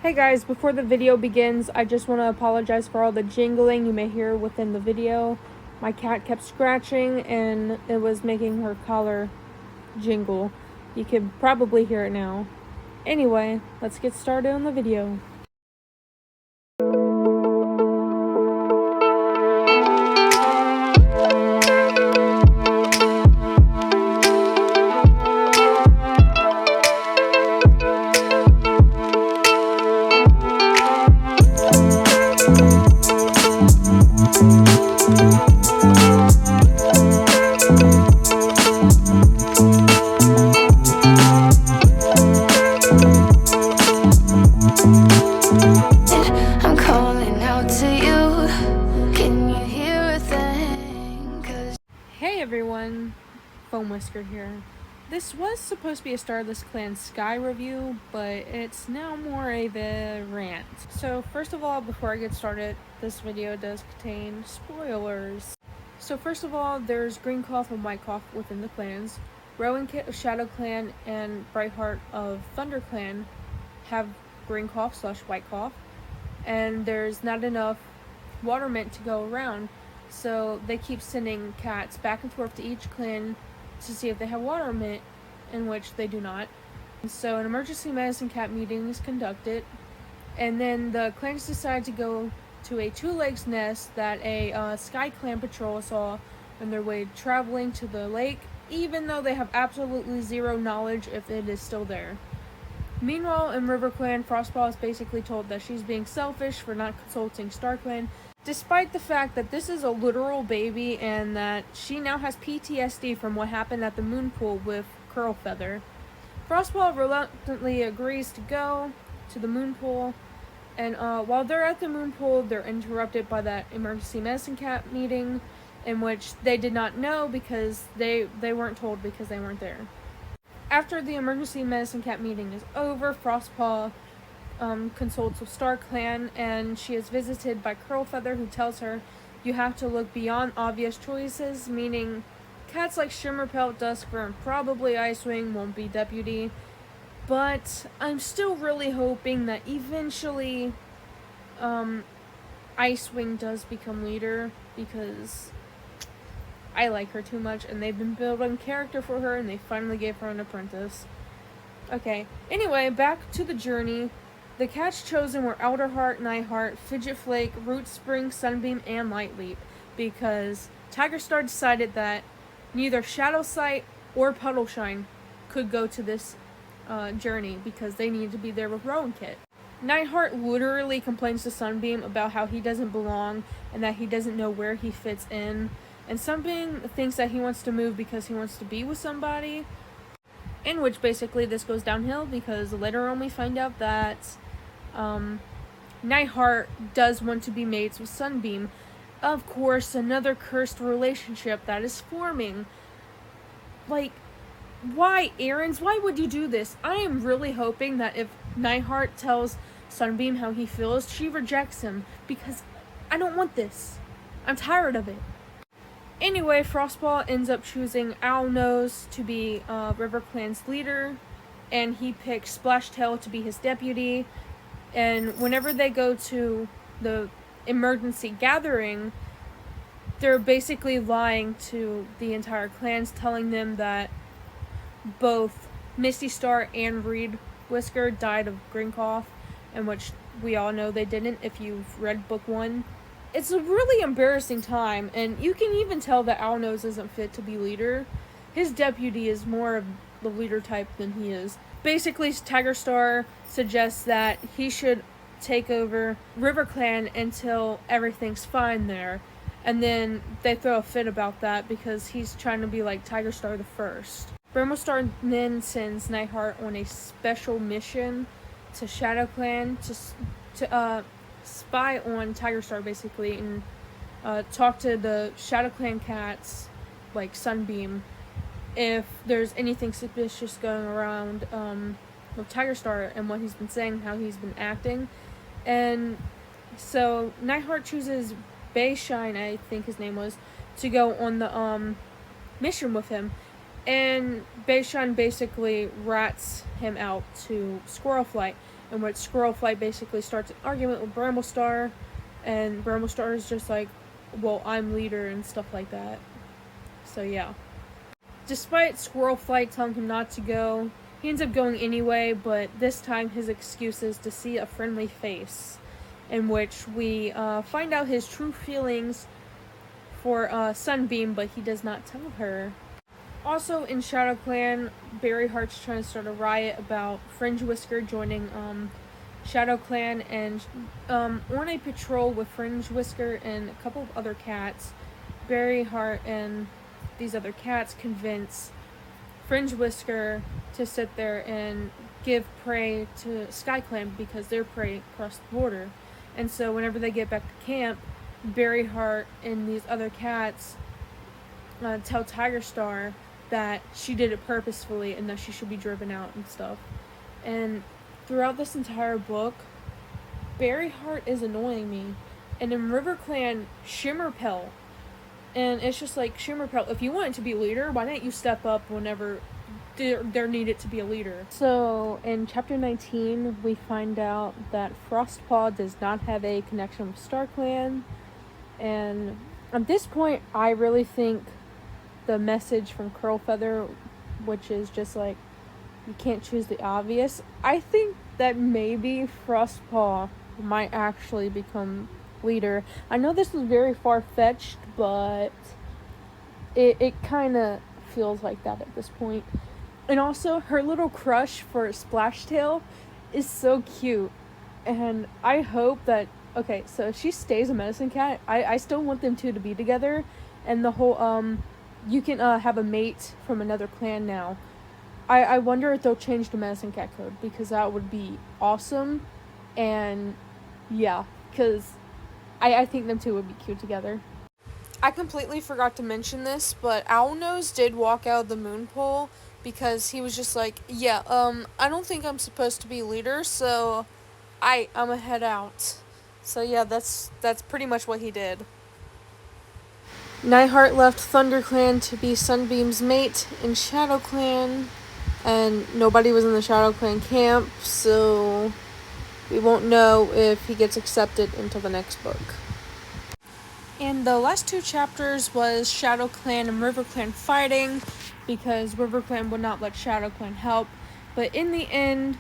Hey guys, before the video begins, I just want to apologize for all the jingling you may hear within the video. My cat kept scratching and it was making her collar jingle. You could probably hear it now. Anyway, let's get started on the video. I'm calling out to you. Can you hear a thing? 'Cause Hey everyone, Foamwhisker here. This was supposed to be a Starless Clan Sky review, but it's now more of a rant. So first of all, before I get started, this video does contain spoilers. So first of all, there's Green Cloth and White Cloth within the clans. Rowan Kit of Shadow Clan and Brightheart of Thunder Clan have Green Cloth / White Cloth, and there's not enough water mint to go around. So they keep sending cats back and forth to each clan to see if they have water mint, in which they do not. So an emergency medicine cat meeting is conducted, and then the clans decide to go to a Two Lakes nest that a Sky Clan patrol saw on their way traveling to the lake, even though they have absolutely zero knowledge if it is still there. Meanwhile, in River Clan, Frostpaw is basically told that she's being selfish for not consulting Star Clan, despite the fact that this is a literal baby and that she now has PTSD from what happened at the moon pool with Curlfeather. Frostpaw reluctantly agrees to go to the moon pool, and while they're at the moon pool, they're interrupted by that emergency medicine cat meeting, in which they did not know because they weren't told because they weren't there. After the emergency medicine cat meeting is over, Frostpaw consults with Star Clan, and she is visited by Curlfeather, who tells her you have to look beyond obvious choices, meaning cats like Shimmerpelt, Dusker, and probably Icewing won't be deputy. But I'm still really hoping that eventually Icewing does become leader, because I like her too much, and they've been building character for her, and they finally gave her an apprentice. Okay, anyway, back to the journey. The cats chosen were Elderheart, Nightheart, Fidget Flake, Root Spring, Sunbeam, and Lightleap, because Tiger Star decided that neither Shadow Sight or Puddleshine could go to this journey because they needed to be there with Rowan Kit. Nightheart literally complains to Sunbeam about how he doesn't belong and that he doesn't know where he fits in, and Sunbeam thinks that he wants to move because he wants to be with somebody, in which basically this goes downhill because later on we find out that Nightheart does want to be mates with Sunbeam. Of course, another cursed relationship that is forming. Like, why, Aarons? Why would you do this? I am really hoping that if Nightheart tells Sunbeam how he feels, she rejects him, because I don't want this. I'm tired of it. Anyway, Frostpaw ends up choosing Owlnose to be River Clan's leader, and he picks Splashtail to be his deputy. And whenever they go to the emergency gathering, they're basically lying to the entire clans, telling them that both Misty Star and Reed Whisker died of Green Cloth, in which we all know they didn't if you've read book 1. It's a really embarrassing time, and you can even tell that Owlnose isn't fit to be leader. His deputy is more of the leader type than he is. Basically, Tiger Star suggests that he should take over River Clan until everything's fine there, and then they throw a fit about that because he's trying to be like Tiger Star the First. Bramblestar then sends Nightheart on a special mission to Shadow Clan to spy on Tiger Star, basically, and talk to the Shadow Clan cats, like Sunbeam, if there's anything suspicious going around with Tiger Star and what he's been saying, how he's been acting. And so Nightheart chooses Bayshine, I think his name was, to go on the mission with him. And Bayshine basically rats him out to Squirrel Flight, in which Squirrelflight basically starts an argument with Bramblestar, and Bramblestar is just like, well, I'm leader and stuff like that. So yeah. Despite Squirrelflight telling him not to go, he ends up going anyway, but this time his excuse is to see a friendly face, in which we find out his true feelings for Sunbeam, but he does not tell her. Also in Shadow Clan, Berryheart's trying to start a riot about Foamwhisker joining Shadow Clan, and on a patrol with Foamwhisker and a couple of other cats, Berryheart and these other cats convince Foamwhisker to sit there and give prey to Sky Clan because their prey crossed the border. And so whenever they get back to camp, Berryheart and these other cats tell Tigerstar that she did it purposefully and that she should be driven out and stuff. And throughout this entire book, Berryheart is annoying me. And in RiverClan, Shimmerpelt. And it's just like, Shimmerpelt, if you wanted to be a leader, why didn't you step up whenever there needed to be a leader? So, in Chapter 19, we find out that Frostpaw does not have a connection with StarClan. And at this point, I really think the message from Curlfeather, which is just like, you can't choose the obvious, I think that maybe Frostpaw might actually become leader. I know this is very far-fetched, but it kind of feels like that at this point. And also, her little crush for Splashtail is so cute. And I hope that, okay, so if she stays a medicine cat, I still want them two to be together. And the whole, you can have a mate from another clan now. I wonder if they'll change the medicine cat code, because that would be awesome. And yeah, because I think them two would be cute together. I completely forgot to mention this, but Owlnose did walk out of the moon pool because he was just like, yeah, I don't think I'm supposed to be leader, so I'm gonna head out. So yeah, that's pretty much what he did. Nightheart left ThunderClan to be Sunbeam's mate in Shadow Clan, and nobody was in the Shadow Clan camp, so we won't know if he gets accepted until the next book. And the last two chapters was Shadow Clan and River Clan fighting, because River Clan would not let Shadow Clan help. But in the end,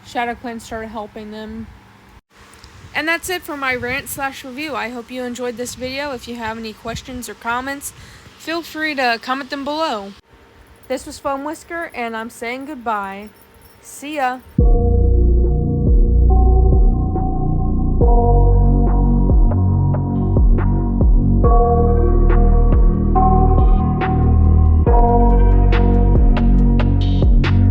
Shadow Clan started helping them. And that's it for my rant/review. I hope you enjoyed this video. If you have any questions or comments, feel free to comment them below. This was Foamwhisker, and I'm saying goodbye. See ya!